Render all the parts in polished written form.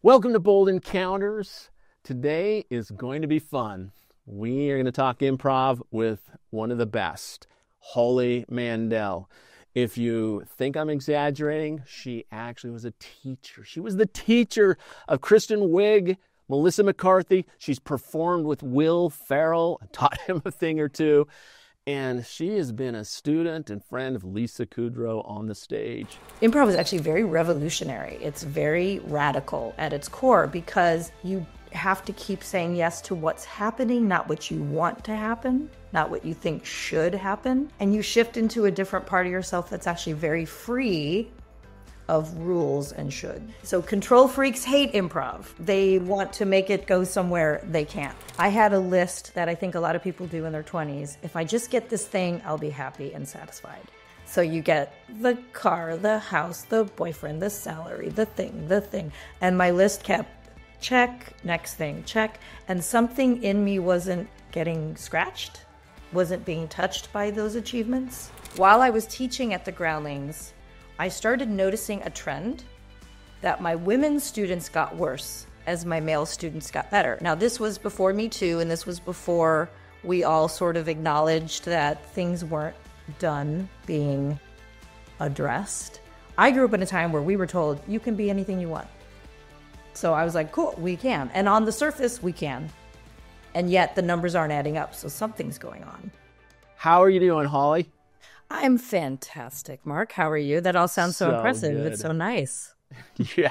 Welcome to Bold Encounters. Today is going to be fun. We are going to talk improv with one of the best, Holly Mandel. If you think I'm exaggerating, she actually was a teacher. She was the teacher of Kristen Wiig, Melissa McCarthy. She's performed with Will Ferrell, taught him a thing or two. And she has been a student and friend of Lisa Kudrow on the stage. Improv is actually very revolutionary. It's very radical at its core because you have to keep saying yes to what's happening, not what you want to happen, not what you think should happen. And you shift into a different part of yourself that's actually very free of rules and should. So control freaks hate improv. They want to make it go somewhere they can't. I had a list that I think a lot of people do in their 20s. If I just get this thing, I'll be happy and satisfied. So you get the car, the house, the boyfriend, the salary, the thing. And my list kept check, next thing, check. And something in me wasn't getting scratched, wasn't being touched by those achievements. While I was teaching at the Groundlings, I started noticing a trend that my women students got worse as my male students got better. Now, this was before Me Too, and this was before we all sort of acknowledged that things weren't done being addressed. I grew up in a time where we were told, you can be anything you want. So I was like, cool, we can. And on the surface, we can. And yet the numbers aren't adding up, so something's going on. How are you doing, Holly? I'm fantastic, Mark. How are you? That all sounds so impressive. Good. It's so nice. Yeah,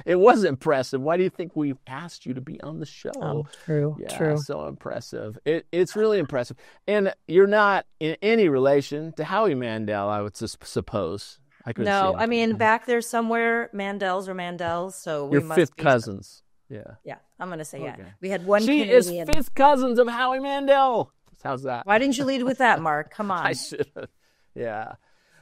it was impressive. Why do you think we asked you to be on the show? Oh, true. So impressive. It's really impressive. And you're not in any relation to Howie Mandel, I would suppose. No, I mean, back there somewhere, Mandels. So we must be fifth cousins. Yeah, I'm going to say yeah. We had one She Canadian. is fifth cousins of Howie Mandel. How's that? Why didn't you lead with that, Mark? Come on. I should have. Yeah.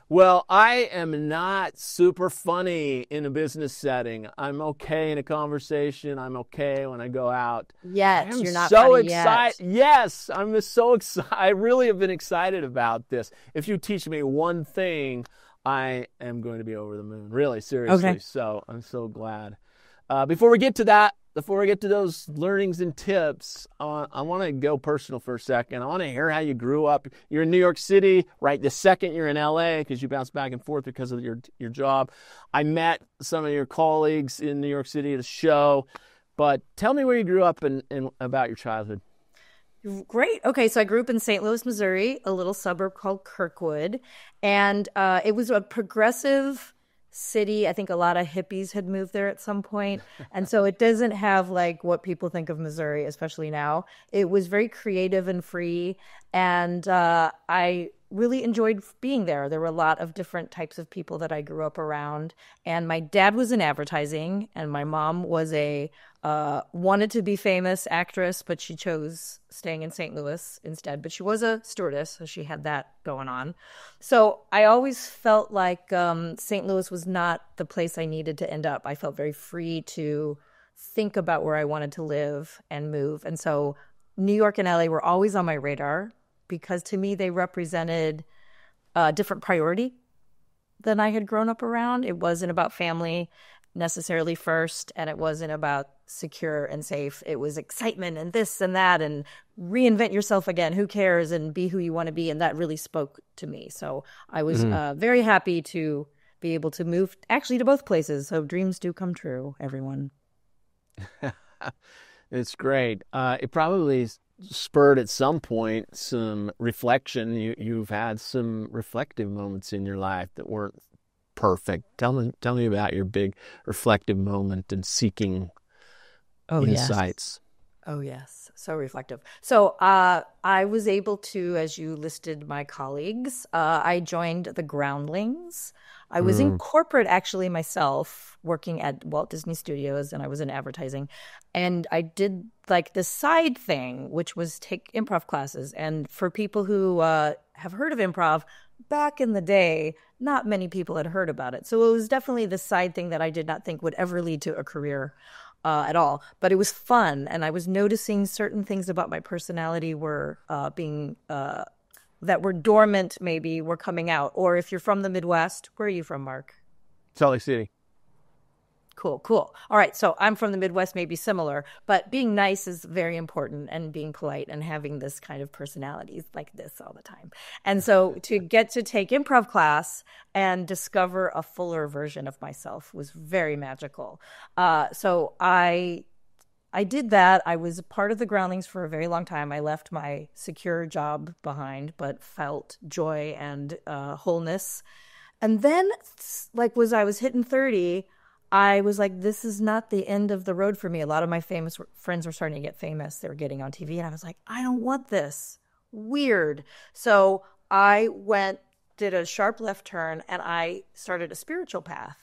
Well, I am not super funny in a business setting. I'm okay in a conversation. I'm okay when I go out. Yes, you're not so funny excited. Yet. Yes, I'm so excited. I really have been excited about this. If you teach me one thing, I am going to be over the moon. Really, seriously. Okay. So I'm so glad. Before we get to those learnings and tips, I want to go personal for a second. I want to hear how you grew up. You're in New York City, right? The second you're in LA, because you bounce back and forth because of your job. I met some of your colleagues in New York City at a show. But tell me where you grew up and about your childhood. Great. Okay, so I grew up in St. Louis, Missouri, a little suburb called Kirkwood. And it was a progressive city. I think a lot of hippies had moved there at some point. And so it doesn't have like what people think of Missouri, especially now. It was very creative and free. And I really enjoyed being there. There were a lot of different types of people that I grew up around. And my dad was in advertising and my mom was a wanted to be famous actress, but she chose staying in St. Louis instead. But she was a stewardess, so she had that going on. So I always felt like St. Louis was not the place I needed to end up. I felt very free to think about where I wanted to live and move. And so New York and LA were always on my radar because to me they represented a different priority than I had grown up around. It wasn't about family necessarily first, and it wasn't about secure and safe. It was excitement and this and that and reinvent yourself again. Who cares? And be who you want to be. And that really spoke to me. So I was very happy to be able to move actually to both places. So dreams do come true, everyone. It's great. It probably spurred at some point some reflection. You've had some reflective moments in your life that weren't perfect. Tell me about your big reflective moment and seeking insights. Yes. Oh, yes. So reflective. So I was able to, as you listed my colleagues, I joined the Groundlings. I was in corporate actually myself, working at Walt Disney Studios, and I was in advertising. And I did like the side thing, which was take improv classes. And for people who have heard of improv, back in the day, not many people had heard about it. So it was definitely the side thing that I did not think would ever lead to a career at all. But it was fun. And I was noticing certain things about my personality were being that were dormant, maybe were coming out. Or if you're from the Midwest, where are you from, Mark? Salt Lake City. Cool. All right. So I'm from the Midwest, maybe similar, but being nice is very important, and being polite and having this kind of personality like this all the time. And so to get to take improv class and discover a fuller version of myself was very magical. So I did that. I was a part of the Groundlings for a very long time. I left my secure job behind, but felt joy and wholeness. And then, like, I was hitting 30, I was like, this is not the end of the road for me. A lot of my famous friends were starting to get famous. They were getting on TV. And I was like, I don't want this. Weird. So I did a sharp left turn, and I started a spiritual path.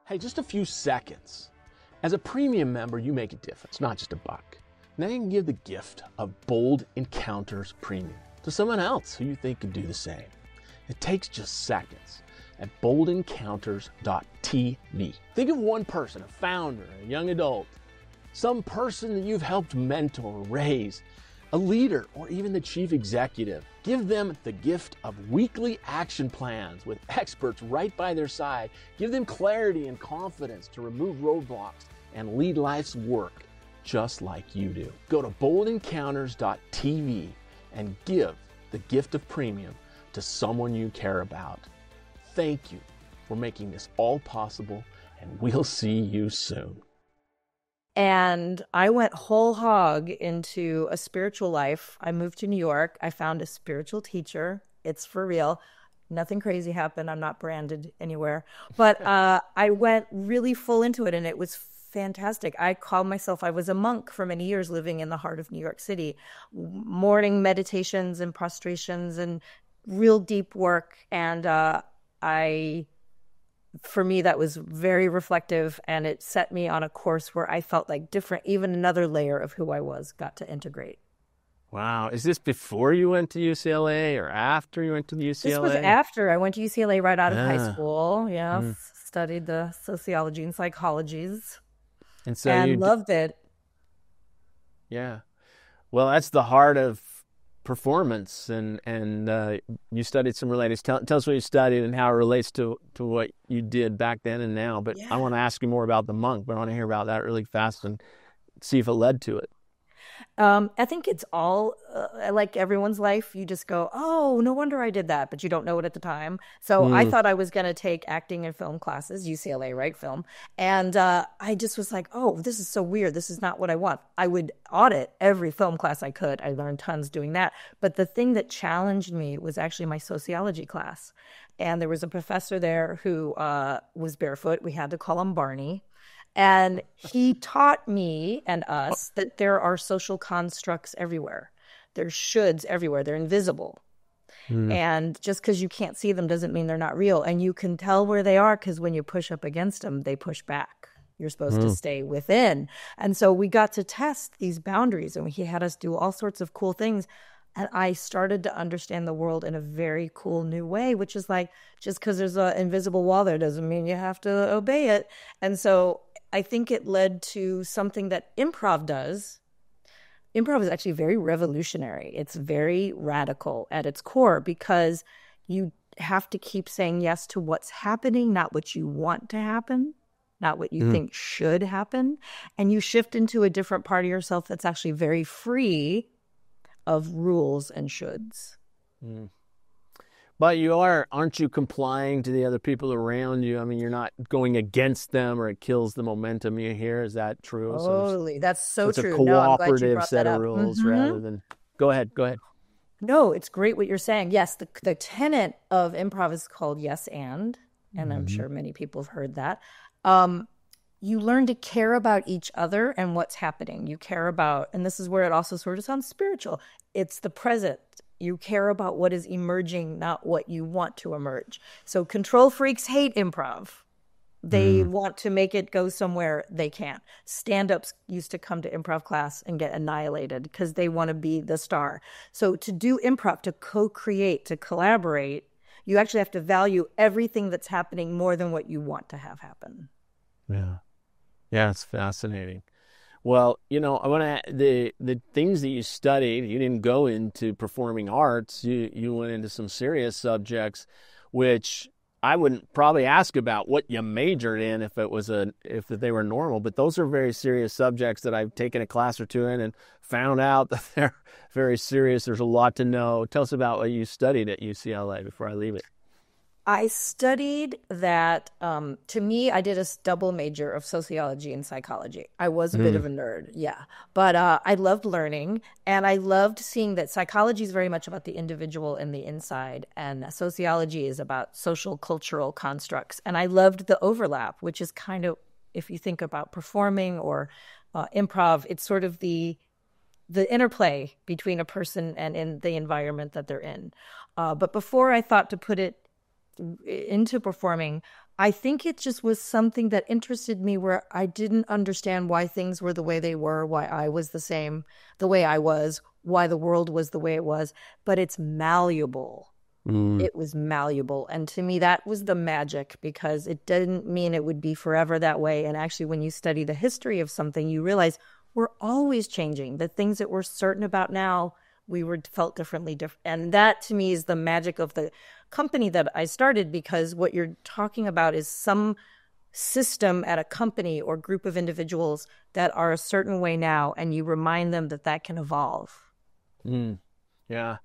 Hey, just a few seconds. As a premium member, you make a difference, not just a buck. Now you can give the gift of Bold Encounters Premium to someone else who you think could do the same. It takes just seconds at boldencounters.tv. Think of one person, a founder, a young adult, some person that you've helped mentor, raise, a leader, or even the chief executive. Give them the gift of weekly action plans with experts right by their side. Give them clarity and confidence to remove roadblocks and lead life's work just like you do. Go to boldencounters.tv and give the gift of premium to someone you care about. Thank you for making this all possible, and we'll see you soon. And I went whole hog into a spiritual life. I moved to New York. I found a spiritual teacher. It's for real. Nothing crazy happened. I'm not branded anywhere. But I went really full into it, and it was fantastic. I called myself, I was a monk for many years living in the heart of New York City. Morning meditations and prostrations and real deep work. And for me, that was very reflective, and it set me on a course where I felt like different, even another layer of who I was got to integrate. Wow. Is this before you went to UCLA or after you went to UCLA? This was after. I went to UCLA right out of high school. Yeah. Studied the sociology and psychologies. And so and loved it. Yeah. Well, that's the heart of performance, and you studied some related. Tell us what you studied and how it relates to what you did back then and now. But I want to ask you more about the monk, but I want to hear about that really fast and see if it led to it. I think it's all like everyone's life. You just go, oh, no wonder I did that, but you don't know it at the time. So I thought I was going to take acting and film classes, UCLA, right? Film. And I just was like, oh, this is so weird. This is not what I want. I would audit every film class I could. I learned tons doing that. But the thing that challenged me was actually my sociology class. And there was a professor there who was barefoot. We had to call him Barney. And he taught me and us that there are social constructs everywhere. There's shoulds everywhere. They're invisible. And just because you can't see them doesn't mean they're not real. And you can tell where they are because when you push up against them, they push back. You're supposed to stay within. And so we got to test these boundaries, and he had us do all sorts of cool things. And I started to understand the world in a very cool new way, which is like, just because there's an invisible wall there doesn't mean you have to obey it. And so I think it led to something that improv does. Improv is actually very revolutionary. It's very radical at its core because you have to keep saying yes to what's happening, not what you want to happen, not what you think should happen. And you shift into a different part of yourself that's actually very free of rules and shoulds. But aren't you complying to the other people around you? I mean, you're not going against them or it kills the momentum you hear. Is that true? Totally. That's so true. It's a cooperative set of rules rather than... Go ahead. No, it's great what you're saying. Yes, the tenet of improv is called yes and I'm sure many people have heard that. You learn to care about each other and what's happening. You care about, and this is where it also sort of sounds spiritual, it's the present. You care about what is emerging, not what you want to emerge. So control freaks hate improv. They want to make it go somewhere they can't. Stand-ups used to come to improv class and get annihilated because they want to be the star. So to do improv, to co-create, to collaborate, you actually have to value everything that's happening more than what you want to have happen. Yeah, it's fascinating. Well, I want to the things that you studied. You didn't go into performing arts. You went into some serious subjects, which I wouldn't probably ask about what you majored in if they were normal, but those are very serious subjects that I've taken a class or two in and found out that they're very serious. There's a lot to know. Tell us about what you studied at UCLA before I leave it. I studied that, to me, I did a double major of sociology and psychology. I was a bit of a nerd, yeah. But I loved learning, and I loved seeing that psychology is very much about the individual and the inside, and sociology is about social, cultural constructs. And I loved the overlap, which is kind of, if you think about performing or improv, it's sort of the interplay between a person and in the environment that they're in. But before I thought to put it into performing, I think it just was something that interested me, where I didn't understand why things were the way they were, why I was the way I was, why the world was the way it was, but it's malleable. It was malleable. And to me, that was the magic, because it didn't mean it would be forever that way. And actually, when you study the history of something, you realize we're always changing. The things that we're certain about now, felt differently. And that, to me, is the magic of the company that I started, because what you're talking about is some system at a company or group of individuals that are a certain way now, and you remind them that can evolve. Yeah.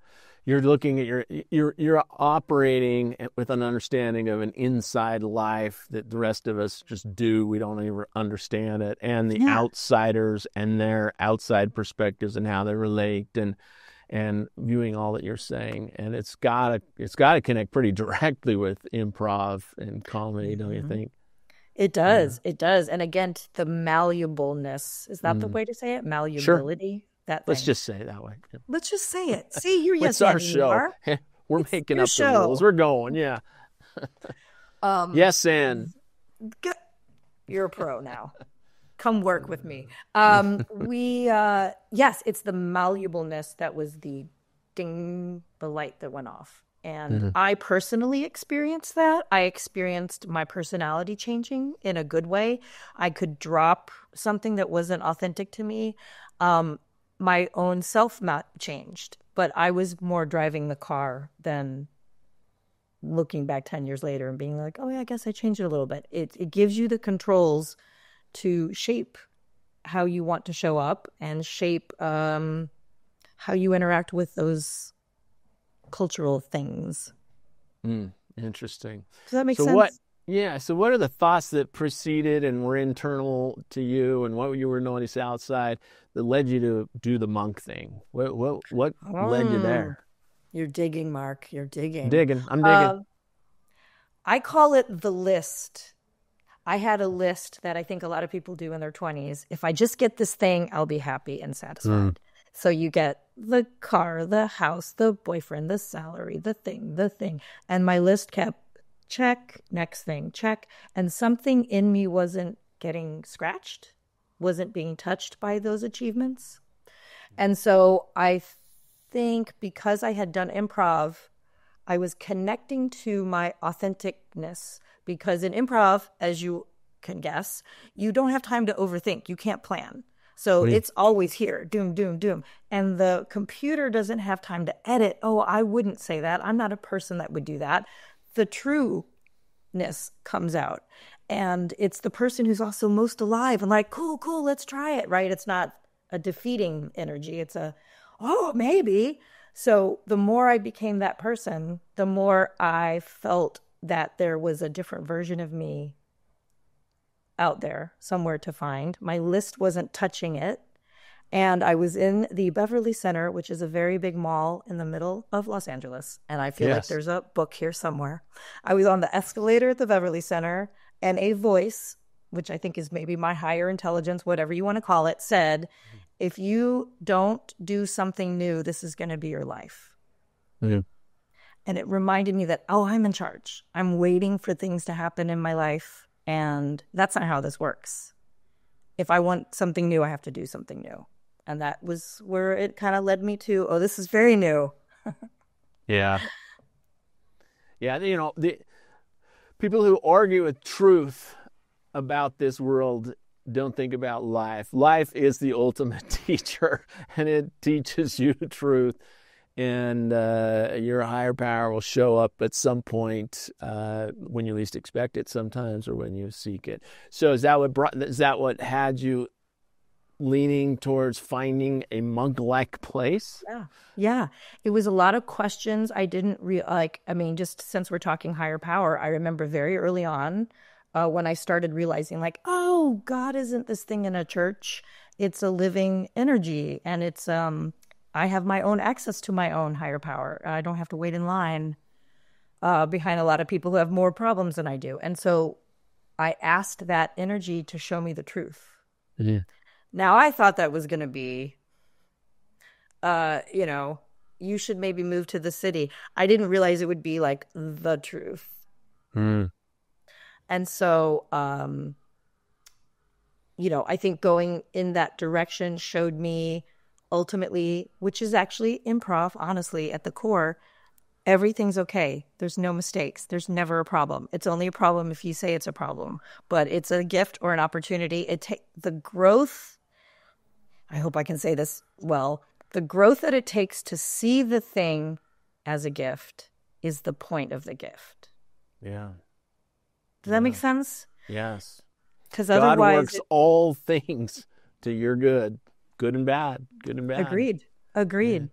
You're looking at you're operating with an understanding of an inside life that the rest of us just do. We don't even understand it. And the outsiders and their outside perspectives and how they relate, and viewing all that you're saying. And it's got to connect pretty directly with improv and comedy, don't you think? It does. Yeah. It does. And again, the malleableness, is that the way to say it? Malleability? Sure. That thing. Let's just say it that way. Yeah. Let's just say it. See, you're yes, our show. We're making up the rules. We're going, yeah. Yes, and you're a pro now. Come work with me. Yes, it's the malleableness that was the ding, the light that went off. And I personally experienced that. I experienced my personality changing in a good way. I could drop something that wasn't authentic to me. My own self changed, but I was more driving the car than looking back 10 years later and being like, oh yeah, I guess I changed it a little bit. It gives you the controls to shape how you want to show up and shape how you interact with those cultural things. Interesting. Does that make sense? So what are the thoughts that preceded and were internal to you, and what you were noticing outside that led you to do the monk thing? What led you there? You're digging, Mark. You're digging. I'm digging. I call it the list. I had a list that I think a lot of people do in their 20s. If I just get this thing, I'll be happy and satisfied. So you get the car, the house, the boyfriend, the salary, the thing. And my list kept check, next thing, check. And something in me wasn't getting scratched, wasn't being touched by those achievements. And so I think because I had done improv, I was connecting to my authenticness. Because in improv, as you can guess, you don't have time to overthink. You can't plan. So it's always here, doom, doom, doom. And the computer doesn't have time to edit. Oh, I wouldn't say that. I'm not a person that would do that. The trueness comes out. And it's the person who's also most alive and like, cool, let's try it, right? It's not a defeating energy. It's maybe. So the more I became that person, the more I felt that there was a different version of me out there somewhere to find. My list wasn't touching it. And I was in the Beverly Center, which is a very big mall in the middle of Los Angeles. And I feel like there's a book here somewhere. I was on the escalator at the Beverly Center, and a voice, which I think is maybe my higher intelligence, whatever you want to call it, said, if you don't do something new, this is going to be your life. Yeah. And it reminded me that, I'm in charge. I'm waiting for things to happen in my life. And that's not how this works. If I want something new, I have to do something new. And that was where it kind of led me to, this is very new. Yeah. Yeah, the people who argue with truth about this world don't think about life. Life is the ultimate teacher, and it teaches you truth. and your higher power will show up at some point when you least expect it sometimes, or when you seek it. So is that what had you leaning towards finding a monk-like place? Yeah. It was a lot of questions I didn't just since we're talking higher power, I remember very early on when I started realizing like, oh, God isn't this thing in a church. It's a living energy, and it's I have my own access to my own higher power. I don't have to wait in line behind a lot of people who have more problems than I do. And so I asked that energy to show me the truth. Yeah. Now, I thought that was going to be, you should maybe move to the city. I didn't realize it would be like the truth. Mm. And so, I think going in that direction showed me ultimately, which is actually improv, honestly, at the core, everything's okay. There's no mistakes. There's never a problem. It's only a problem if you say it's a problem, but it's a gift or an opportunity. The growth, I hope I can say this well, the growth that it takes to see the thing as a gift is the point of the gift. Yeah. Does that make sense? Yes. Because God otherwise, works all things to your good and bad, good and bad. Agreed. Yeah.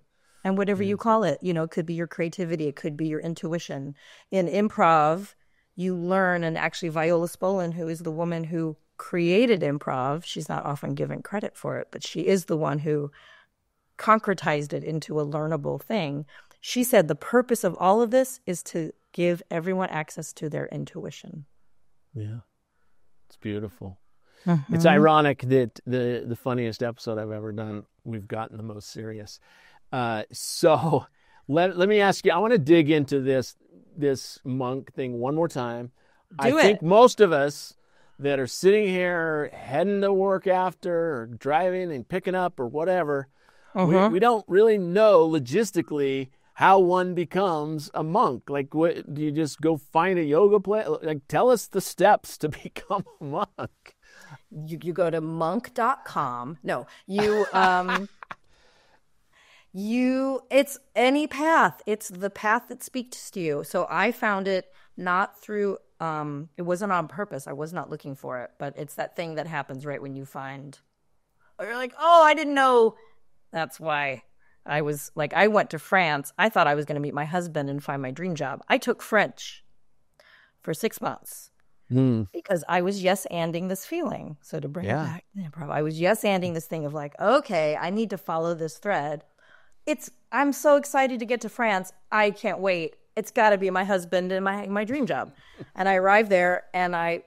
And whatever you call it, it could be your creativity, it could be your intuition. In improv, you learn, and actually Viola Spolin, who is the woman who created improv, she's not often given credit for it, but she is the one who concretized it into a learnable thing. She said the purpose of all of this is to give everyone access to their intuition. Yeah. It's beautiful. Mm-hmm. It's ironic that the funniest episode I've ever done, we've gotten the most serious. So let me ask you, I want to dig into this monk thing one more time. I think most of us that are sitting here heading to work after, or driving and picking up or whatever, we don't really know logistically how one becomes a monk. Like, what, do you just go find a yoga place? Like, tell us the steps to become a monk. You go to monk.com. No, it's any path. It's the path that speaks to you. So I found it not through, it wasn't on purpose. I was not looking for it, but it's that thing that happens right when you find, or you're like, oh, I didn't know. That's why I was like, I went to France. I thought I was going to meet my husband and find my dream job. I took French for 6 months. Because I was yes-anding this feeling. So to bring it back to improv, I was yes-anding this thing of like, okay, I need to follow this thread. I'm so excited to get to France. I can't wait. It's got to be my husband and my dream job. And I arrived there, and I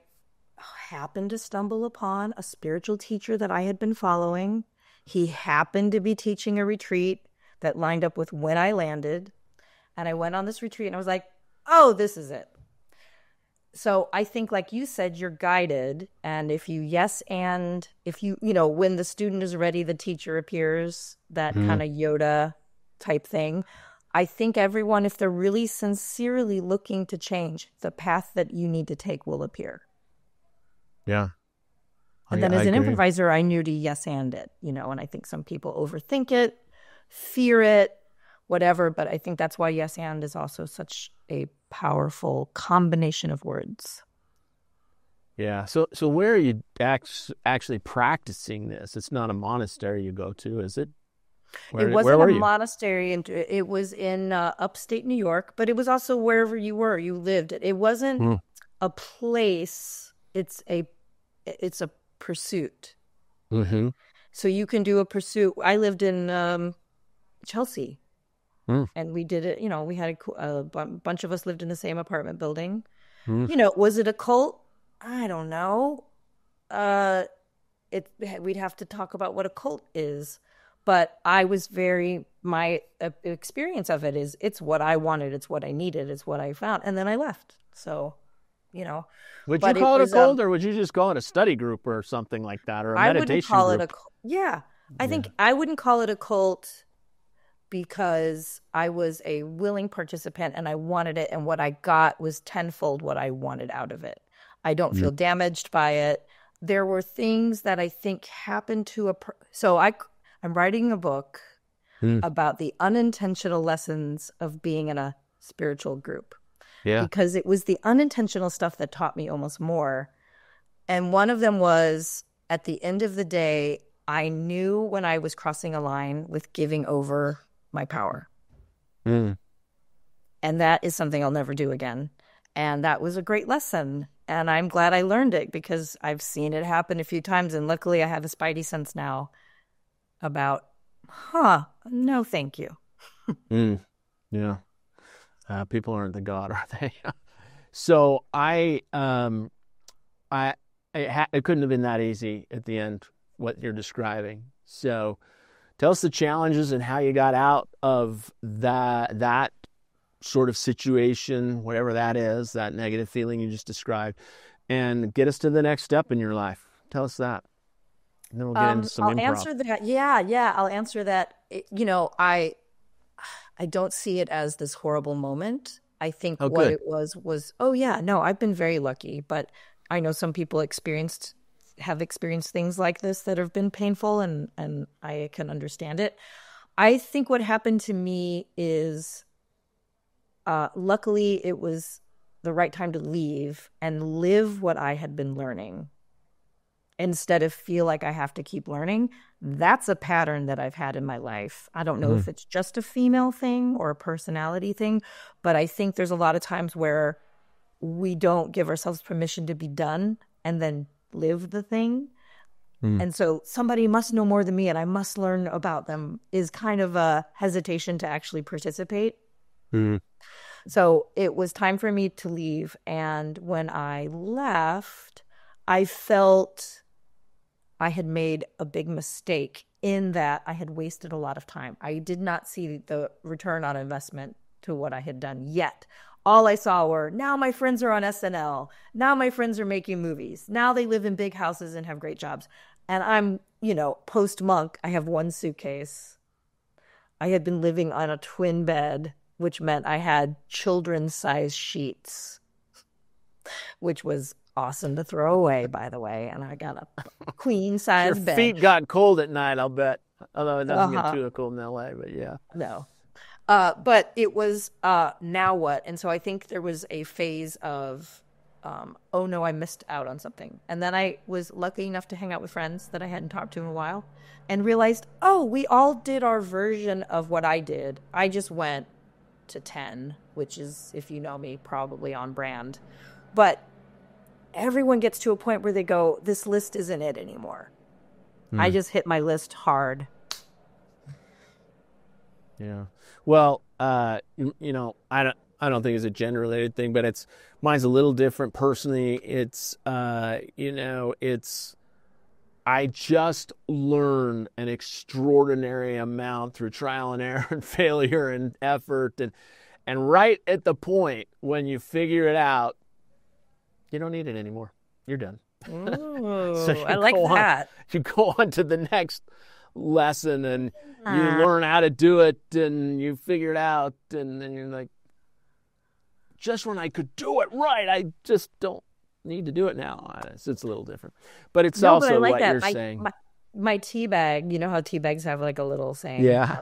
happened to stumble upon a spiritual teacher that I had been following. He happened to be teaching a retreat that lined up with when I landed. And I went on this retreat, and I was like, oh, this is it. So I think, like you said, you're guided. And if you when the student is ready, the teacher appears, that kind of Yoda type thing. I think everyone, if they're really sincerely looking to change, the path that you need to take will appear. Yeah. And then as an improviser, I knew to yes and it, and I think some people overthink it, fear it, whatever. But I think that's why yes and is also such a powerful combination of words. Yeah. So where are you practicing this? It's not a monastery you go to, is it? It wasn't a monastery, and it was in upstate New York, but it was also wherever you lived. It wasn't a place. It's a pursuit. Mm-hmm. So you can do a pursuit. I lived in Chelsea. And we did it, we had a bunch of us lived in the same apartment building. Was it a cult? I don't know. We'd have to talk about what a cult is. But my experience of it is it's what I wanted. It's what I needed. It's what I found. And then I left. So, Would you call it a cult, or would you just call it a study group or something like that, or a meditation group? I wouldn't call it a cult. I think I wouldn't call it a cult, because I was a willing participant and I wanted it, and what I got was tenfold what I wanted out of it. I don't feel damaged by it. There were things that I think happened to I'm writing a book about the unintentional lessons of being in a spiritual group. Yeah. Because it was the unintentional stuff that taught me almost more. And one of them was, at the end of the day, I knew when I was crossing a line with giving over my power. And that is something I'll never do again. And that was a great lesson. And I'm glad I learned it, because I've seen it happen a few times. And luckily I have a spidey sense now about, no, thank you. Yeah. People aren't the God, are they? So it couldn't have been that easy at the end, what you're describing. So tell us the challenges and how you got out of that sort of situation, whatever that is, that negative feeling you just described, and get us to the next step in your life. Tell us that. And then we'll get into some improv. I'll answer that. Yeah, I'll answer that. I don't see it as this horrible moment. I think what it was, I've been very lucky, but I know some people have experienced things like this that have been painful, and I can understand it. I think what happened to me is, luckily it was the right time to leave and live what I had been learning instead of feel like I have to keep learning. That's a pattern that I've had in my life. I don't know if it's just a female thing or a personality thing, but I think there's a lot of times where we don't give ourselves permission to be done and then live the thing. And so somebody must know more than me and I must learn about them is kind of a hesitation to actually participate. So it was time for me to leave. And when I left, I felt I had made a big mistake in that I had wasted a lot of time. I did not see the return on investment to what I had done yet. All I saw were, now my friends are on SNL. Now my friends are making movies. Now they live in big houses and have great jobs. And I'm, post-monk, I have one suitcase. I had been living on a twin bed, which meant I had children's-sized sheets, which was awesome to throw away, by the way. And I got a queen-size bed. Your feet got cold at night, I'll bet. Although it doesn't get too cold in LA, but yeah. No. But it was, now what? And so I think there was a phase of, oh no, I missed out on something. And then I was lucky enough to hang out with friends that I hadn't talked to in a while and realized, we all did our version of what I did. I just went to 10, which is, if you know me, probably on brand. But everyone gets to a point where they go, this list isn't it anymore. I just hit my list hard. Yeah. Well, I don't think it's a gender related thing, but mine's a little different personally. I just learned an extraordinary amount through trial and error and failure and effort. And right at the point when you figure it out, you don't need it anymore. You're done. Ooh, So I like that. You go on to the next lesson and you learn how to do it and you figure it out. And then you're like, just when I could do it right, I just don't need to do it now. It's a little different. But it's also I like what that. you're saying. My tea bag, you know how tea bags have like a little saying? Yeah.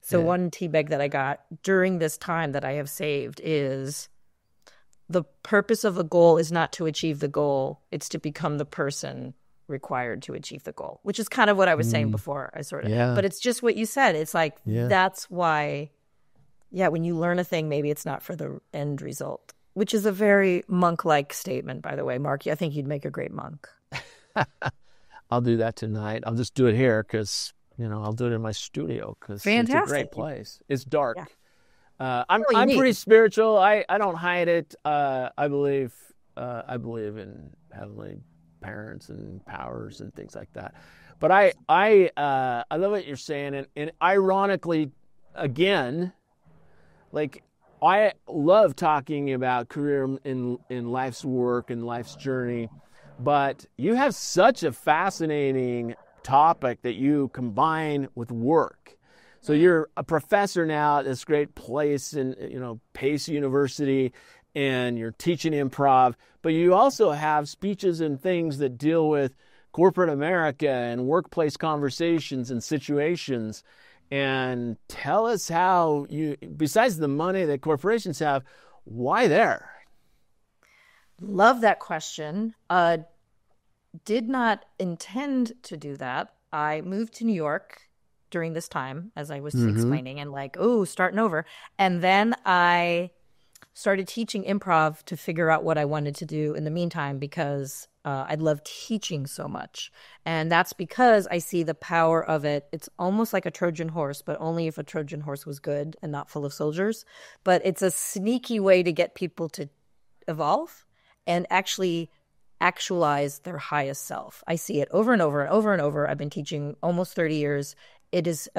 So one tea bag that I got during this time that I have saved is, the purpose of a goal is not to achieve the goal. It's to become the person required to achieve the goal, which is kind of what I was saying before. But it's just what you said. It's like, that's why, when you learn a thing, maybe it's not for the end result, which is a very monk-like statement, by the way. Mark, I think you'd make a great monk. I'll do that tonight. I'll just do it here because, I'll do it in my studio because it's a great place. It's dark. Yeah. I'm pretty spiritual. I don't hide it. I believe in heavenly parents and powers and things like that. But I love what you're saying, and ironically, again, like I love talking about career in life's work and life's journey, but you have such a fascinating topic that you combine with work. So you're a professor now at this great place in, Pace University, and you're teaching improv, but you also have speeches and things that deal with corporate America and workplace conversations and situations. and tell us how you, besides the money that corporations have, why there? Love that question. Did not intend to do that. I moved to New York during this time, as I was explaining, and like, oh, starting over. And then I started teaching improv to figure out what I wanted to do in the meantime, because I love teaching so much. And that's because I see the power of it. It's almost like a Trojan horse, but only if a Trojan horse was good and not full of soldiers. But it's a sneaky way to get people to evolve and actually actualize their highest self. I see it over and over and over and over. I've been teaching almost 30 years. It is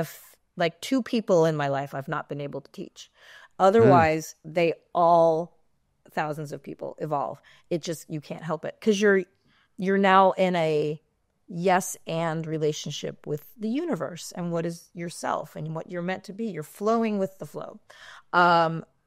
like 2 people in my life I've not been able to teach. Otherwise, they all, thousands of people, evolve. It just, you can't help it, because you're now in a yes and relationship with the universe and what is yourself and what you're meant to be. You're flowing with the flow.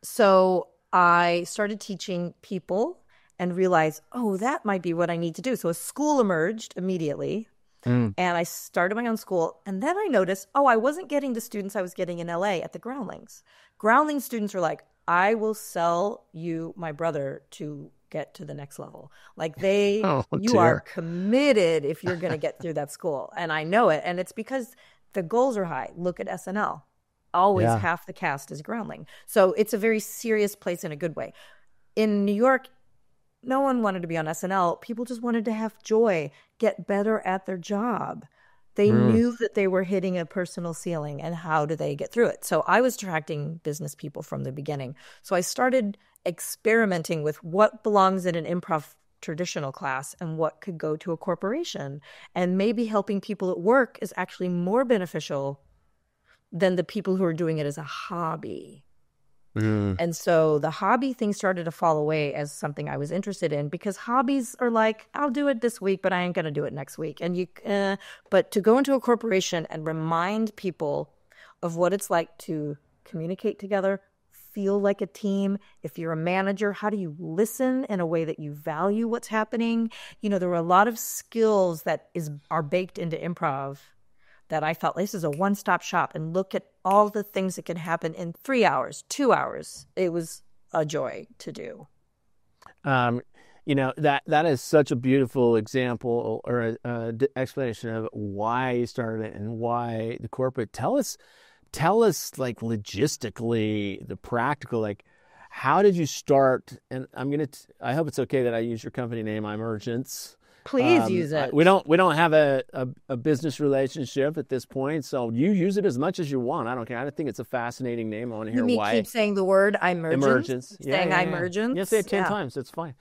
So I started teaching people and realized, oh, that might be what I need to do. So a school emerged immediately. And I started my own school. And then I noticed, oh, I wasn't getting the students I was getting in LA at the Groundlings. Groundlings students are like, I will sell you my brother to get to the next level. Like you are committed if you're going to get through that school. And I know it. And it's because the goals are high. Look at SNL. Always half the cast is Groundling. So it's a very serious place in a good way. In New York, no one wanted to be on SNL. People just wanted to have joy, get better at their job. They knew that they were hitting a personal ceiling, and how do they get through it? So I was attracting business people from the beginning. So I started experimenting with what belongs in an improv traditional class and what could go to a corporation. And maybe helping people at work is actually more beneficial than the people who are doing it as a hobby. And so the hobby thing started to fall away as something I was interested in, because hobbies are like, I'll do it this week, but I ain't going to do it next week. And but to go into a corporation and remind people of what it's like to communicate together, feel like a team. If you're a manager, how do you listen in a way that you value what's happening? You know, there were a lot of skills that are baked into improv that I felt this is a one-stop shop, and look at all the things that can happen in 3 hours, 2 hours. It was a joy to do. You know, that is such a beautiful example or explanation of why you started it and why the corporate. Tell us like logistically, the practical, like how did you start? And I hope it's okay that I use your company name, iMERGENCE. Please use it. We don't have a business relationship at this point, so you use it as much as you want. I don't care. I think it's a fascinating name. I want to hear why. Keep saying the word iMERGENCE. iMERGENCE. Yeah, say it 10 times. It's fine.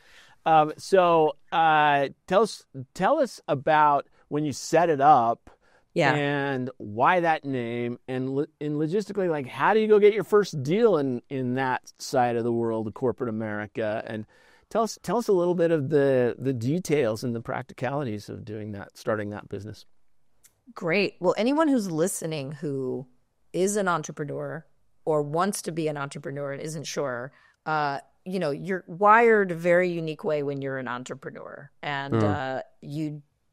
So tell us about when you set it up. Yeah. And why that name, and logistically, like how do you go get your first deal in that side of the world, of corporate America, and tell us a little bit of the details and the practicalities of doing that, starting that business. Great. Well, anyone who's listening who is an entrepreneur or wants to be an entrepreneur and isn't sure, you're wired a very unique way when you're an entrepreneur, and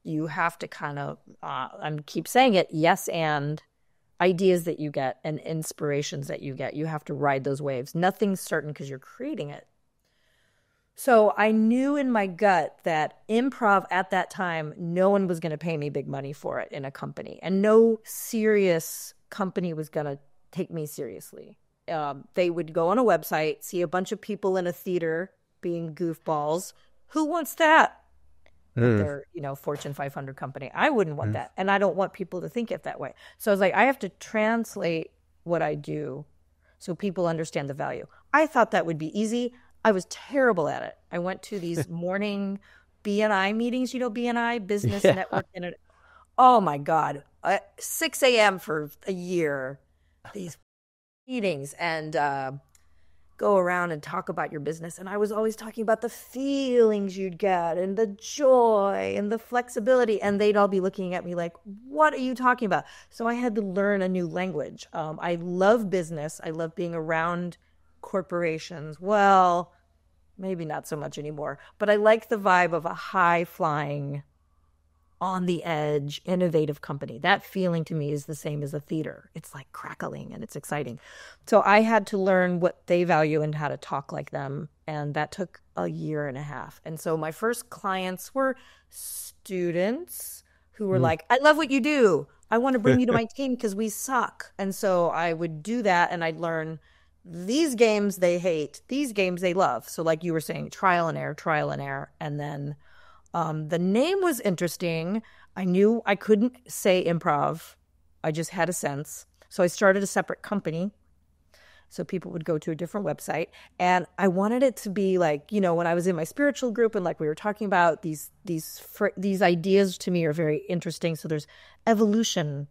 you have to kind of, I keep saying it, yes, and ideas that you get and inspirations that you get. You have to ride those waves. Nothing's certain because you're creating it. So I knew in my gut that improv at that time, no one was going to pay me big money for it in a company, and no serious company was going to take me seriously. They would go on a website, see a bunch of people in a theater being goofballs. Who wants that? They're, Fortune 500 company. I wouldn't want that. And I don't want people to think it that way. So I was like, I have to translate what I do so people understand the value. I thought that would be easy. I was terrible at it. I went to these morning BNI meetings, BNI, business network. Oh my God, 6 a.m. for a year, these meetings, and go around and talk about your business. And I was always talking about the feelings you'd get and the joy and the flexibility. And they'd all be looking at me like, what are you talking about? So I had to learn a new language. I love business. I love being around corporations. Well, maybe not so much anymore, but I like the vibe of a high-flying on the edge, innovative company. That feeling to me is the same as a theater. It's like crackling and it's exciting. So I had to learn what they value and how to talk like them. And that took a year and a half. And so my first clients were students who were like, I love what you do. I want to bring you to my team because we suck. And so I would do that and I'd learn these games they hate, these games they love. So like you were saying, trial and error, trial and error. And then the name was interesting. I knew I couldn't say improv. I just had a sense. So I started a separate company. So people would go to a different website. And I wanted it to be like, you know, when I was in my spiritual group and like we were talking about these ideas to me are very interesting. So there's evolution.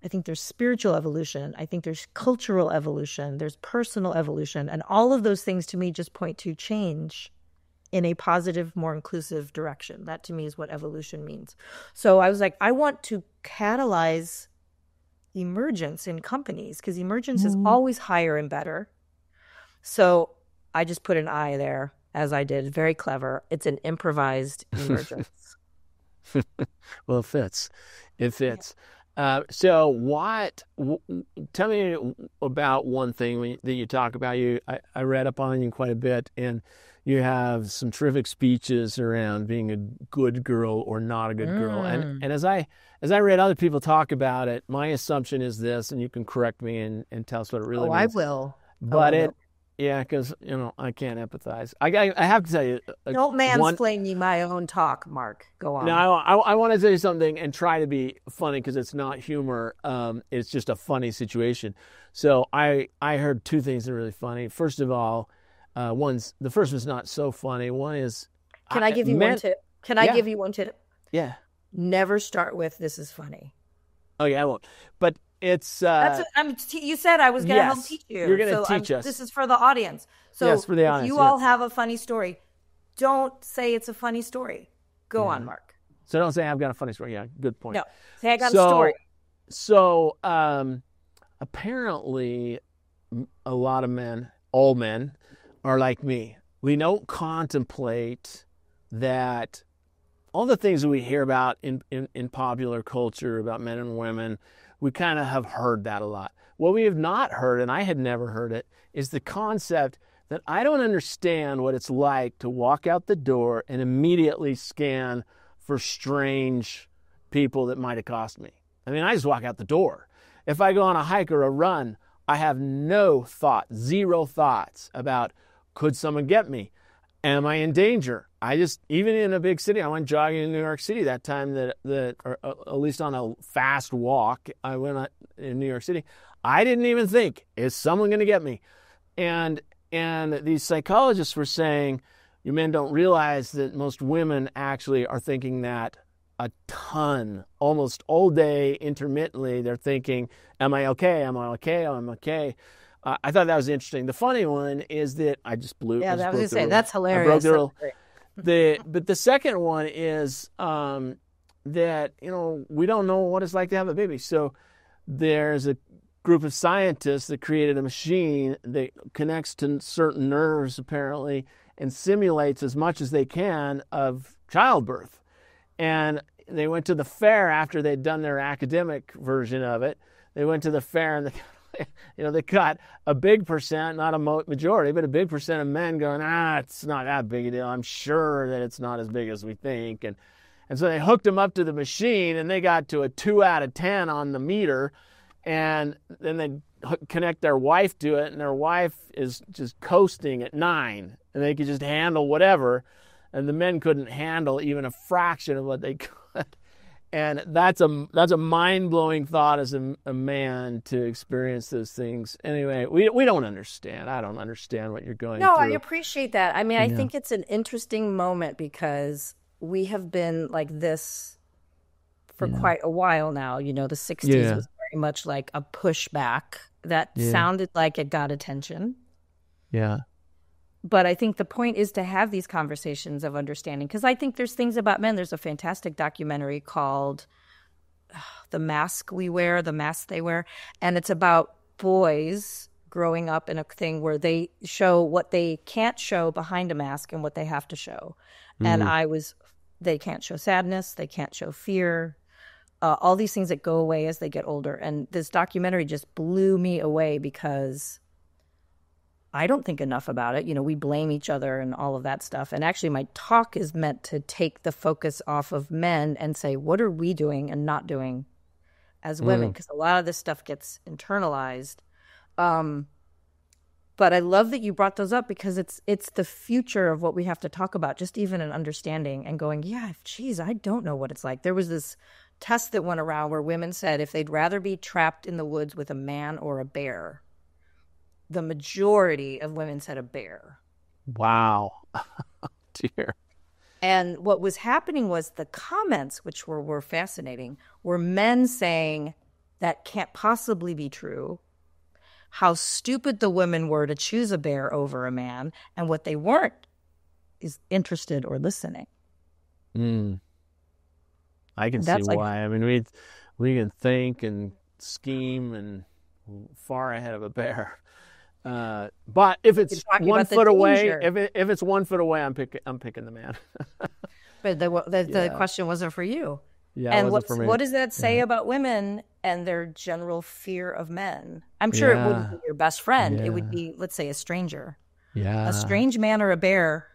I think there's spiritual evolution. I think there's cultural evolution. There's personal evolution. And all of those things to me just point to change in a positive, more inclusive direction. That to me is what evolution means. So I was like, I want to catalyze emergence in companies because emergence is always higher and better. So I just put an I there, as I did. Very clever. It's an improvised emergence. Well, it fits. It fits. Yeah. So tell me about one thing that you talk about. I read up on you quite a bit, and you have some terrific speeches around being a good girl or not a good girl. And as I read other people talk about it, my assumption is this, and you can correct me and tell us what it really means. I will. But because, you know, I can't empathize. I have to tell you. Don't mansplain me my own talk, Mark. Go on. No, I want to tell you something and try to be funny because it's not humor. It's just a funny situation. So I heard two things that are really funny. First of all, the first one's not so funny. One is, can I give you one tip? Can I give you one tip? Yeah. Never start with "this is funny." Oh yeah, I won't. But it's you said I was going to help teach you. You're going to teach us. This is for the audience. So yes, for the audience. If you all have a funny story, don't say it's a funny story. Go on, Mark. So don't say I've got a funny story. Yeah, good point. No, say I got a story. So apparently, a lot of men, all men, are like me. We don't contemplate that all the things that we hear about in popular culture about men and women, we kind of have heard that a lot. What we have not heard, and I had never heard it, is the concept that I don't understand what it's like to walk out the door and immediately scan for strange people that might accost me. I mean, I just walk out the door. If I go on a hike or a run, I have no thought, zero thoughts about, could someone get me? Am I in danger? Even in a big city, I went jogging in New York City that time or at least on a fast walk, I went in New York City. I didn't even think, is someone going to get me? And these psychologists were saying, you men don't realize that most women actually are thinking that a ton, almost all day, intermittently. They're thinking, am I okay? Am I okay? Am I okay? I thought that was interesting. The funny one is that I just blew. Yeah, I was going to say, that's hilarious. I broke the rule. But the second one is that, you know, we don't know what it's like to have a baby. So there's a group of scientists that created a machine that connects to certain nerves, apparently, and simulates as much as they can of childbirth. And they went to the fair after they'd done their academic version of it. They went to the fair and they got a big percent, not a majority, but a big percent of men going, it's not that big a deal. I'm sure that it's not as big as we think. And so they hooked them up to the machine, and they got to a 2 out of 10 on the meter. And then they connect their wife to it, and their wife is just coasting at 9, and they could just handle whatever. And the men couldn't handle even a fraction of what they could. And that's a mind-blowing thought as a man to experience those things. Anyway, we don't understand. I don't understand what you're going through. No, I appreciate that. I mean, I think it's an interesting moment because we have been like this for quite a while now. You know, the 60s was very much like a pushback that sounded like it got attention. Yeah. But I think the point is to have these conversations of understanding, because I think there's things about men. There's a fantastic documentary called The Mask We Wear, The Mask They Wear. And it's about boys growing up in a thing where they show what they can't show behind a mask and what they have to show. And I was They can't show sadness. They can't show fear. All these things that go away as they get older. And this documentary just blew me away because I don't think enough about it. We blame each other and all of that stuff. And actually, my talk is meant to take the focus off of men and say, what are we doing and not doing as women? Because a lot of this stuff gets internalized. But I love that you brought those up because it's the future of what we have to talk about, just even an understanding and going, yeah, geez, I don't know what it's like. There was this test that went around where women said if they'd rather be trapped in the woods with a man or a bear. The majority of women said a bear. Wow. Dear. And what was happening was the comments, which were fascinating, were men saying that can't possibly be true. How stupid the women were to choose a bear over a man, and what they weren't is interested or listening. I can see why. I mean, we can think and scheme and far ahead of a bear. But if it's 1 foot away, if it's 1 foot away, I'm picking the man. But the question wasn't for you. Yeah, and wasn't for me. What does that say about women and their general fear of men? I'm sure it wouldn't be your best friend. It would be, let's say, a stranger. Yeah. A strange man or a bear.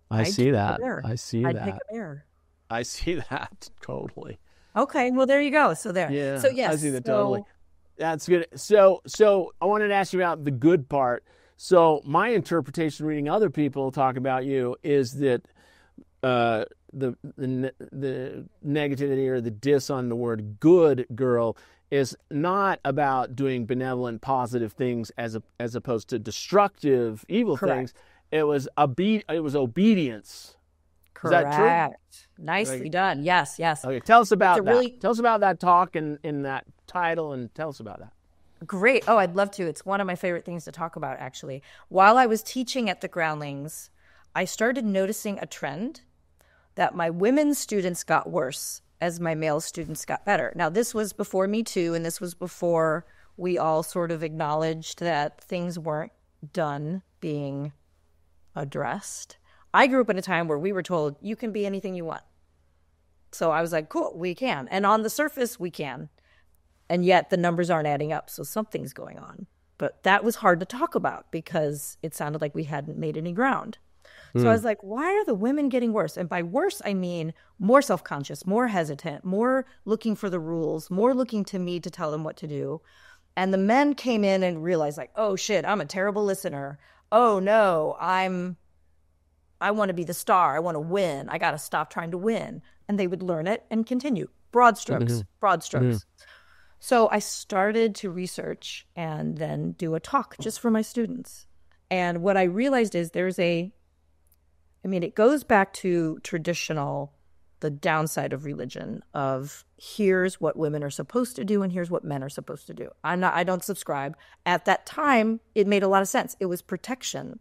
I see that. I'd pick a bear. I see that totally. Okay, well, there you go. So there. Yeah, so yes, I see that totally. That's good. So I wanted to ask you about the good part. So my interpretation, reading other people talk about you, is that the negativity or the diss on the word good girl is not about doing benevolent, positive things as opposed to destructive, evil things. It was obedience. Correct. Is that true? Nicely done. Yes. Okay, tell us about that. Tell us about that talk and that title, and tell us about that. Great. Oh, I'd love to. It's one of my favorite things to talk about, actually. While I was teaching at the Groundlings, I started noticing a trend that my women's students got worse as my male students got better. Now, this was before Me Too, and this was before we all sort of acknowledged that things weren't done being addressed. I grew up in a time where we were told, you can be anything you want. So I was like, cool, we can. And on the surface, we can. And yet the numbers aren't adding up, so something's going on. But that was hard to talk about because it sounded like we hadn't made any ground. So I was like, why are the women getting worse? And by worse, I mean more self-conscious, more hesitant, more looking for the rules, more looking to me to tell them what to do. And the men came in and realized, like, oh, shit, I'm a terrible listener. Oh, no, I want to be the star. I want to win. I got to stop trying to win. And they would learn it and continue. Broad strokes. So I started to research and then do a talk just for my students. And what I realized is it goes back to the downside of religion of here's what women are supposed to do and here's what men are supposed to do. I don't subscribe. At that time, it made a lot of sense. It was protection.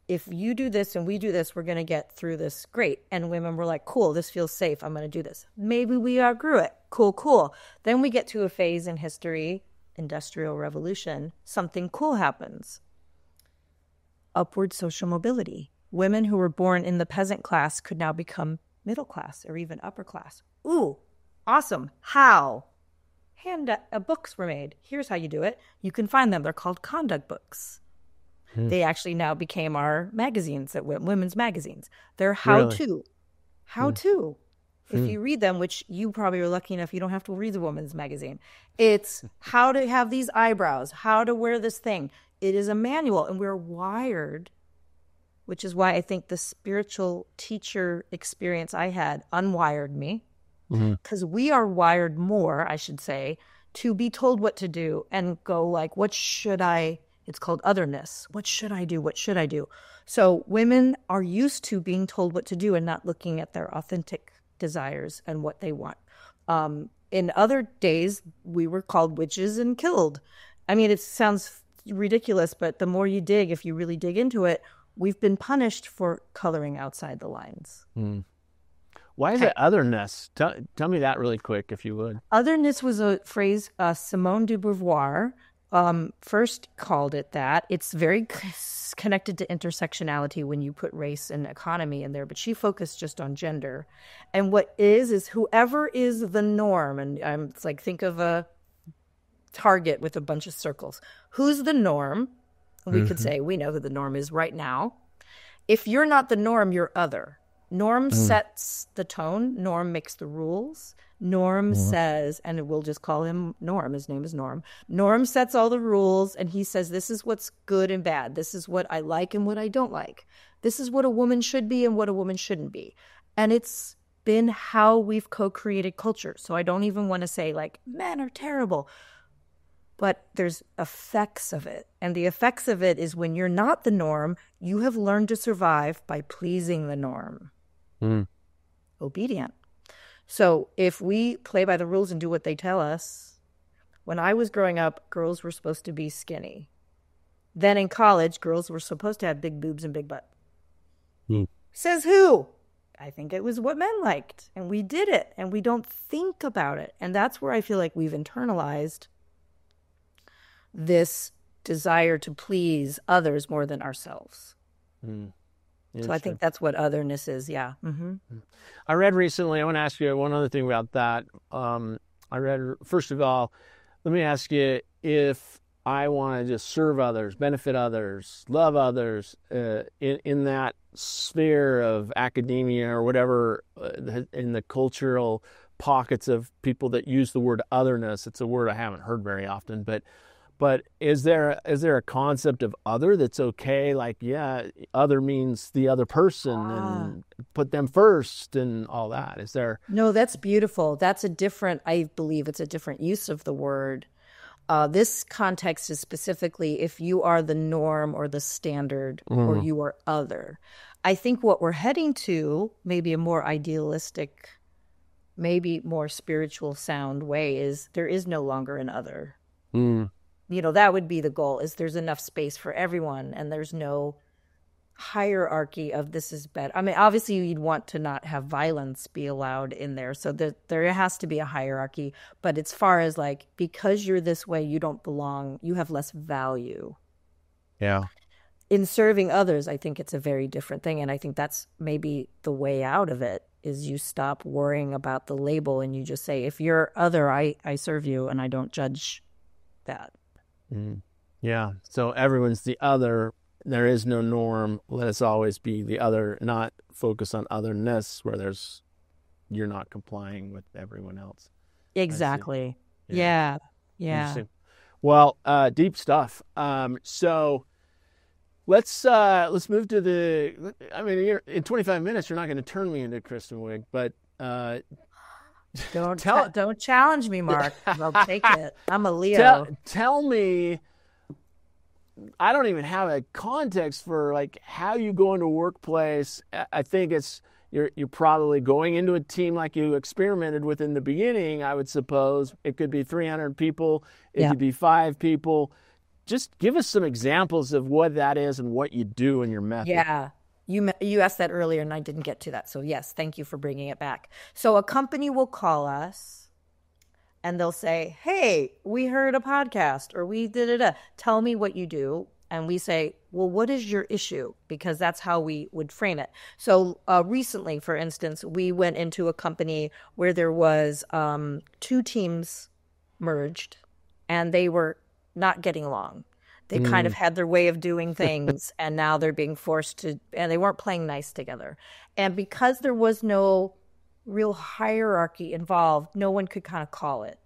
If you do this and we do this, we're going to get through this. Great. And women were like, cool, this feels safe. I'm going to do this. Maybe we outgrew it. Cool. Then we get to a phase in history, Industrial Revolution. Something cool happens. Upward social mobility. Women who were born in the peasant class could now become middle class or even upper class. Ooh, awesome. How? Books were made. Here's how you do it. You can find them. They're called conduct books. They actually now became our magazines, women's magazines. They're how-to. How-to. If you read them, which you probably are lucky enough, you don't have to read the women's magazine. It's how to have these eyebrows, how to wear this thing. It is a manual, and we're wired, which is why I think the spiritual teacher experience I had unwired me, because we are wired more, I should say, to be told what to do and go like, what should I... It's called otherness. What should I do? What should I do? So women are used to being told what to do and not looking at their authentic desires and what they want. In other days, we were called witches and killed. I mean, it sounds ridiculous, but the more you dig, if you really dig into it, we've been punished for coloring outside the lines. Why is it otherness? Tell me that really quick, if you would. Otherness was a phrase Simone de Beauvoir first called it that. It's very connected to intersectionality when you put race and economy in there, but she focused just on gender. And what is whoever is the norm, and it's like, think of a target with a bunch of circles. Who's the norm? We could say we know who the norm is right now. If you're not the norm, you're other. Norm sets the tone. Norm makes the rules. Norm says, and we'll just call him Norm. His name is Norm. Norm sets all the rules, and he says, this is what's good and bad. This is what I like and what I don't like. This is what a woman should be and what a woman shouldn't be. And it's been how we've co-created culture. So I don't even want to say, like, men are terrible. But there's effects of it. And the effects of it is when you're not the norm, you have learned to survive by pleasing the norm. Obedient. So if we play by the rules and do what they tell us, when I was growing up, girls were supposed to be skinny. Then in college, girls were supposed to have big boobs and big butt. Says who? I think it was what men liked. And we did it. And we don't think about it. And that's where I feel like we've internalized this desire to please others more than ourselves. So I think that's what otherness is. Yeah. I read recently, I want to ask you one other thing about that. I read, first of all, let me ask you, if I want to just serve others, benefit others, love others, in that sphere of academia or whatever, in the cultural pockets of people that use the word otherness, it's a word I haven't heard very often, but is there a concept of other that's okay? Like, yeah, other means the other person and put them first and all that. Is there? No, that's beautiful. I believe it's a different use of the word. This context is specifically if you are the norm or the standard or you are other. I think what we're heading to, maybe a more idealistic, maybe more spiritual sound way, is there is no longer an other. That would be the goal, is there's enough space for everyone and there's no hierarchy of this is better. I mean, obviously you'd want to not have violence be allowed in there. So there has to be a hierarchy. But as far as like, because you're this way, you don't belong, you have less value. Yeah. In serving others, I think it's a very different thing. And I think that's maybe the way out of it, is you stop worrying about the label and you just say, if you're other, I serve you and I don't judge that. Yeah. So everyone's the other. There is no norm. Let us always be the other, not focus on otherness where you're not complying with everyone else. Exactly. Yeah. Well, deep stuff. So let's move to in 25 minutes, you're not going to turn me into Kristen Wiig, but don't challenge me, Mark. I'll take it. I'm a Leo. Tell me, I don't even have a context for like how you go into a workplace. I think you're probably going into a team like you experimented with in the beginning. I would suppose it could be 300 people. It could be 5 people. Just give us some examples of what that is and what you do in your method. Yeah. You asked that earlier and I didn't get to that. So yes, thank you for bringing it back. So a company will call us and they'll say, hey, we heard a podcast or we did tell me what you do. And we say, well, what is your issue? Because that's how we would frame it. So recently, for instance, we went into a company where there was 2 teams merged and they were not getting along. They kind of had their way of doing things, and now they're being forced to, and they weren't playing nice together. And because there was no real hierarchy involved, no one could kind of call it.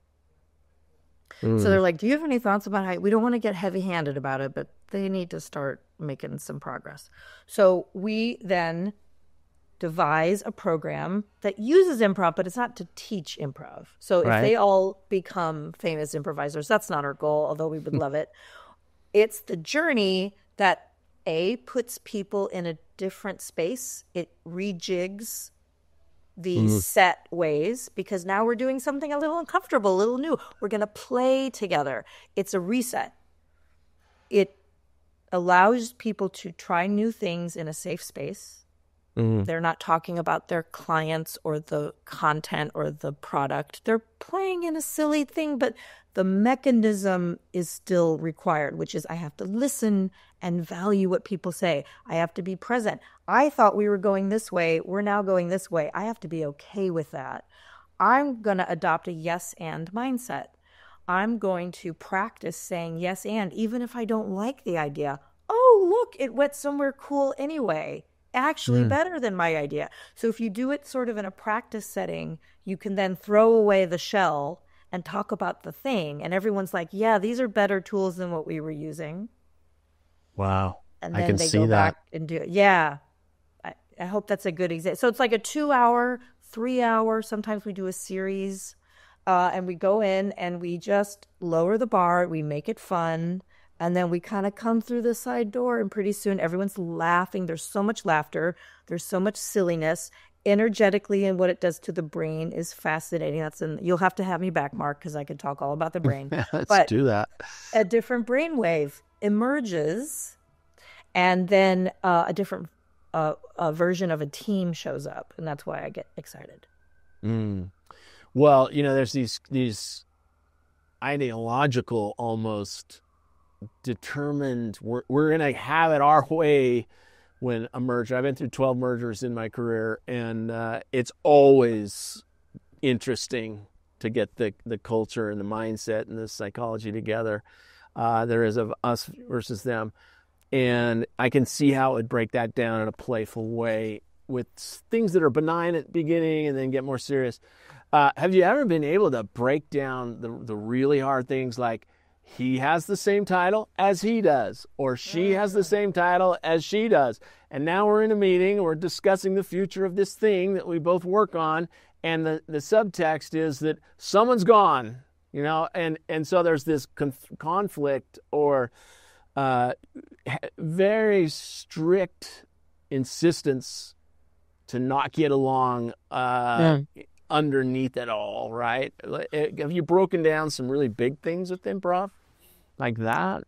So they're like, do you have any thoughts about how, we don't want to get heavy-handed about it, but they need to start making some progress. So we then devise a program that uses improv, but it's not to teach improv. So if they all become famous improvisers, that's not our goal, although we would love it. It's the journey that puts people in a different space. It rejigs the set ways, because now we're doing something a little uncomfortable, a little new. We're going to play together. It's a reset. It allows people to try new things in a safe space. They're not talking about their clients or the content or the product. They're playing in a silly thing, but the mechanism is still required, which is I have to listen and value what people say. I have to be present. I thought we were going this way. We're now going this way. I have to be okay with that. I'm going to adopt a yes and mindset. I'm going to practice saying yes and, even if I don't like the idea. Oh, look, it went somewhere cool anyway. Actually better than my idea. So if you do it sort of in a practice setting, you can then throw away the shell and talk about the thing. And everyone's like, yeah, these are better tools than what we were using. Wow. And I then can they see go that. back and do it. Yeah. I hope that's a good example. So it's like a 2-hour, 3-hour, sometimes we do a series, and we go in and we just lower the bar, we make it fun, and then we kind of come through the side door, and pretty soon everyone's laughing. There's so much laughter. There's so much silliness. Energetically, and what it does to the brain is fascinating. You'll have to have me back, Mark, because I could talk all about the brain. Let's do that. A different brainwave emerges, and then a different a version of a team shows up, and that's why I get excited. Well, there's these ideological, almost determined, we're going to have it our way when a merger. I've been through 12 mergers in my career, and it's always interesting to get the culture and the mindset and the psychology together. There is of us versus them. And I can see how it would break that down in a playful way with things that are benign at the beginning and then get more serious. Have you ever been able to break down the really hard things, like he has the same title as he does, or she has the same title as she does, and now we're in a meeting, we're discussing the future of this thing that we both work on, and the subtext is that someone's gone, and so there's this conflict or very strict insistence to not get along underneath it all, right? Have you broken down some really big things with improv like that?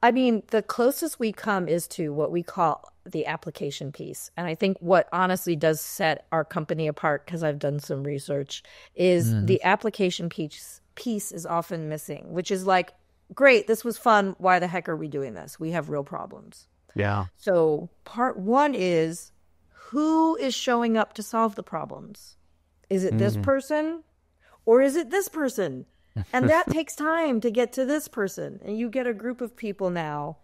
I mean, the closest we come is to what we call the application piece. And I think what honestly does set our company apart, because I've done some research, is the application piece is often missing, which is like, great, this was fun. Why the heck are we doing this? We have real problems. Yeah. So part one is, who is showing up to solve the problems? Is it this person or is it this person? And that takes time to get to this person. And you get a group of people now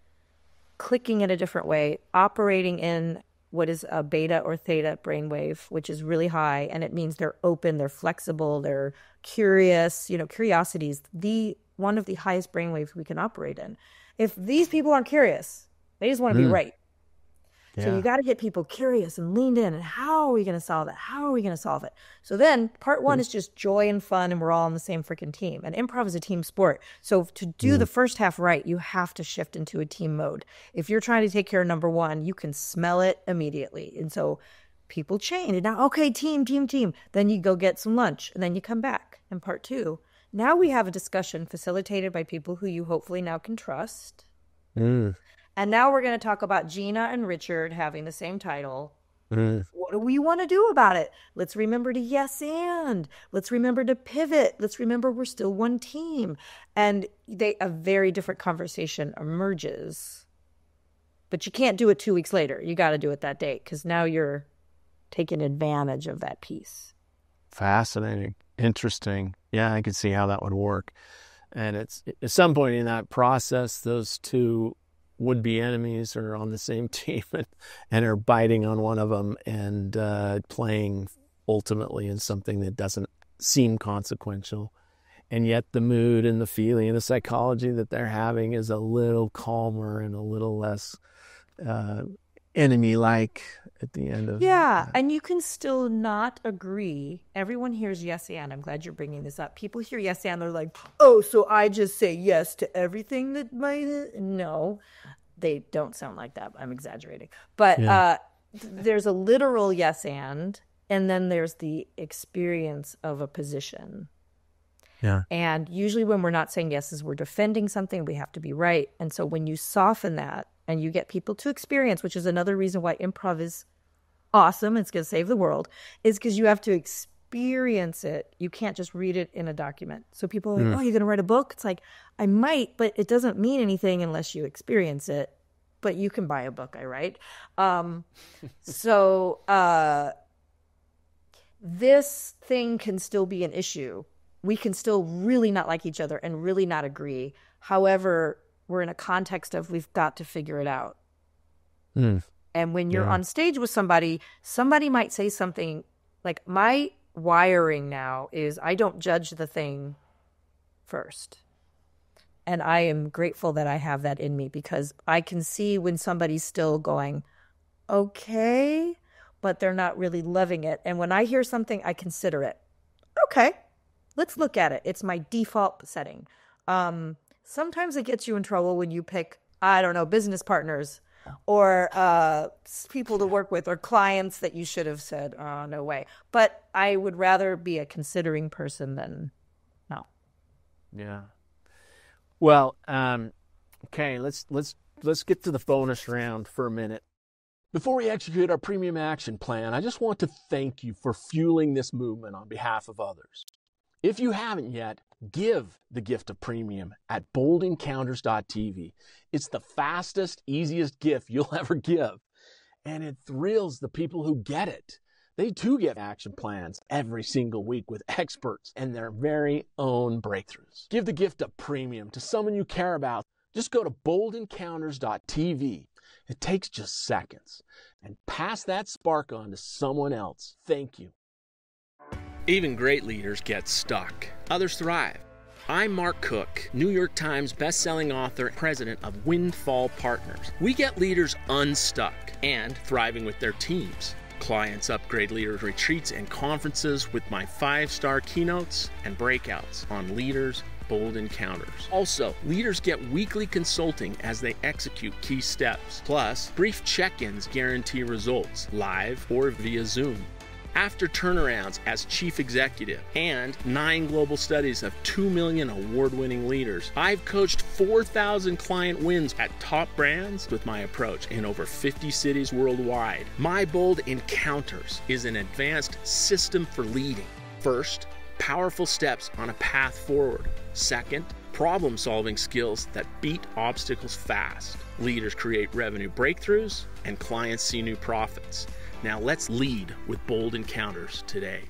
clicking in a different way, operating in what is a beta or theta brainwave, which is really high. And it means they're open, they're flexible, they're curious. Curiosity is one of the highest brainwaves we can operate in. If these people aren't curious, they just want to be right. Yeah. So you got to get people curious and leaned in. And how are we going to solve it? How are we going to solve it? So then part one is just joy and fun, and we're all on the same freaking team. And improv is a team sport. So to do the first half right, you have to shift into a team mode. If you're trying to take care of number one, you can smell it immediately. And so people change. And now, okay, team. Then you go get some lunch, and then you come back. And part two, now we have a discussion facilitated by people who you hopefully now can trust. And now we're going to talk about Gina and Richard having the same title. What do we want to do about it? Let's remember to yes and. Let's remember to pivot. Let's remember we're still one team. And a very different conversation emerges. But you can't do it 2 weeks later. You got to do it that day, because now you're taking advantage of that piece. Fascinating. Interesting. Yeah, I can see how that would work. And it's at some point in that process, those two would-be enemies are on the same team and are biting on one of them and playing ultimately in something that doesn't seem consequential. And yet the mood and the feeling and the psychology that they're having is a little calmer and a little less enemy-like at the end of that. And you can still not agree. Everyone hears yes and. I'm glad you're bringing this up. People hear yes and, they're like, oh, so I just say yes to everything that might... No, they don't sound like that. I'm exaggerating. But there's a literal yes and then there's the experience of a position. Yeah. And usually when we're not saying yeses, we're defending something. We have to be right. And so when you soften that and you get people to experience, which is another reason why improv is awesome, it's going to save the world, is because you have to experience it. You can't just read it in a document. So people are like, oh, you're going to write a book? It's like, I might, but it doesn't mean anything unless you experience it. But you can buy a book I write. This thing can still be an issue. We can still really not like each other and really not agree. However, we're in a context of we've got to figure it out. And when you're on stage with somebody might say something like, my wiring now is I don't judge the thing first. And I am grateful that I have that in me, because I can see when somebody's still going, okay, but they're not really loving it. And when I hear something, I consider it. Okay, let's look at it. It's my default setting. Sometimes it gets you in trouble when you pick, I don't know, business partners or people to work with or clients that you should have said, oh, no way. But I would rather be a considering person than no. Yeah. Well, okay, let's get to the bonus round for a minute. Before we execute our premium action plan, I just want to thank you for fueling this movement on behalf of others. If you haven't yet, give the gift of premium at boldencounters.tv. It's the fastest, easiest gift you'll ever give, and it thrills the people who get it. They too get action plans every single week with experts and their very own breakthroughs. Give the gift of premium to someone you care about. Just go to boldencounters.tv. It takes just seconds. And pass that spark on to someone else. Thank you. Even great leaders get stuck. Others thrive. I'm Mark Cook, New York Times bestselling author, president of Windfall Partners. We get leaders unstuck and thriving with their teams. Clients upgrade leaders' retreats and conferences with my 5-star keynotes and breakouts on Leaders Bold Encounters. Also, leaders get weekly consulting as they execute key steps. Plus, brief check-ins guarantee results, live or via Zoom. After turnarounds as chief executive and 9 global studies of 2 million award-winning leaders, I've coached 4,000 client wins at top brands with my approach in over 50 cities worldwide. My Bold Encounters is an advanced system for leading. First, powerful steps on a path forward. Second, problem-solving skills that beat obstacles fast. Leaders create revenue breakthroughs and clients see new profits. Now let's lead with Bold Encounters today.